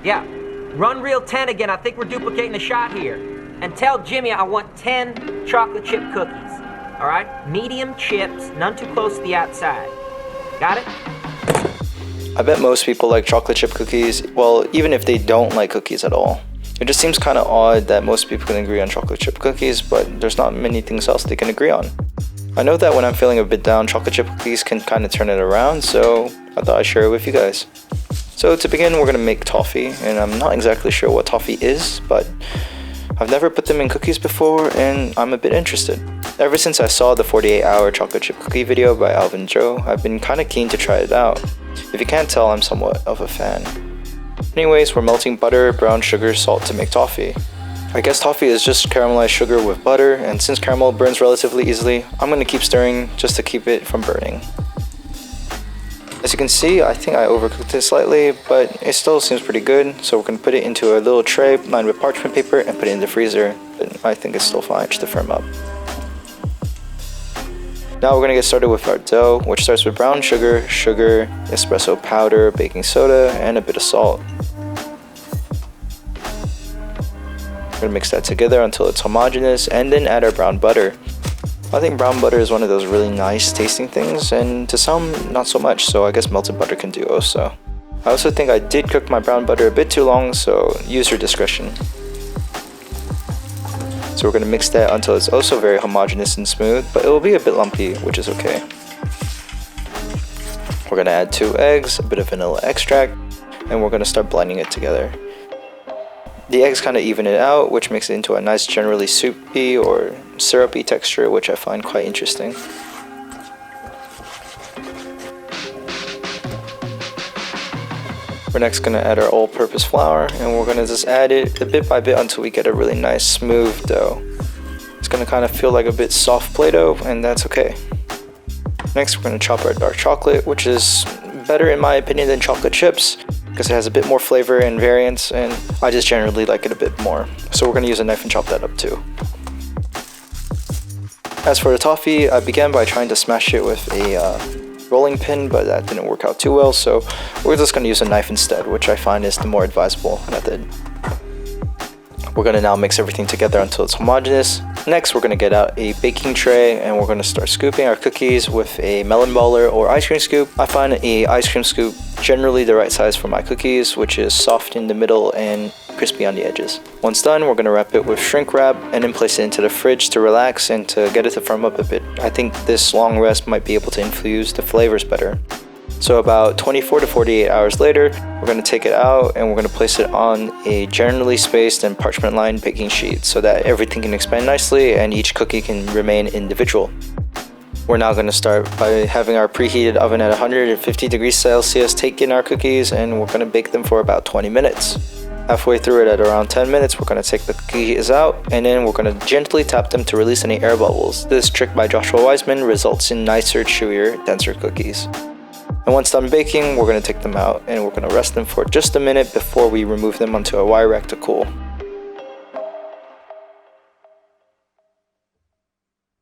Yeah, run reel 10 again. I think we're duplicating the shot here. And tell Jimmy I want 10 chocolate chip cookies. All right? Medium chips, none too close to the outside. Got it? I bet most people like chocolate chip cookies, well, even if they don't like cookies at all. It just seems kind of odd that most people can agree on chocolate chip cookies, but there's not many things else they can agree on. I know that when I'm feeling a bit down, chocolate chip cookies can kind of turn it around, so I thought I'd share it with you guys. So to begin, we're going to make toffee, and I'm not exactly sure what toffee is, but I've never put them in cookies before, and I'm a bit interested. Ever since I saw the 48-hour chocolate chip cookie video by Alvin Joe, I've been kind of keen to try it out. If you can't tell, I'm somewhat of a fan. Anyways, we're melting butter, brown sugar, salt to make toffee. I guess toffee is just caramelized sugar with butter, and since caramel burns relatively easily, I'm going to keep stirring just to keep it from burning. As you can see, I think I overcooked it slightly, but it still seems pretty good, so we're going to put it into a little tray lined with parchment paper and put it in the freezer, but I think it's still fine just to firm up. Now we're going to get started with our dough, which starts with brown sugar, espresso powder, baking soda, and a bit of salt. We're going to mix that together until it's homogeneous, and then add our brown butter. I think brown butter is one of those really nice tasting things, and to some, not so much, so I guess melted butter can do also. I also think I did cook my brown butter a bit too long, so use your discretion. So we're going to mix that until it's also very homogeneous and smooth, but it will be a bit lumpy, which is okay. We're going to add 2 eggs, a bit of vanilla extract, and we're going to start blending it together. The eggs kind of even it out, which makes it into a nice generally soupy or syrupy texture, which I find quite interesting. We're next going to add our all-purpose flour, and we're going to just add it bit by bit until we get a really nice smooth dough. It's going to kind of feel like a bit soft Play-Doh, and that's okay. Next, we're going to chop our dark chocolate, which is better in my opinion than chocolate chips, because it has a bit more flavor and variance, and I just generally like it a bit more. So we're going to use a knife and chop that up too. As for the toffee, I began by trying to smash it with a rolling pin, but that didn't work out too well, so we're just going to use a knife instead, which I find is the more advisable method. We're going to now mix everything together until it's homogeneous. Next, we're going to get out a baking tray, and we're going to start scooping our cookies with a melon baller or ice cream scoop. I find a ice cream scoop generally the right size for my cookies, which is soft in the middle and crispy on the edges. Once done, we're going to wrap it with shrink wrap and then place it into the fridge to relax and to get it to firm up a bit. I think this long rest might be able to infuse the flavors better. So about 24 to 48 hours later, we're going to take it out and we're going to place it on a generally spaced and parchment lined baking sheet so that everything can expand nicely and each cookie can remain individual. We're now going to start by having our preheated oven at 150 degrees Celsius take in our cookies, and we're going to bake them for about 20 minutes. Halfway through it at around 10 minutes, we're going to take the cookies out, and then we're going to gently tap them to release any air bubbles. This trick by Joshua Weissman results in nicer, chewier, denser cookies. And once done baking, we're going to take them out and we're going to rest them for just a minute before we remove them onto a wire rack to cool.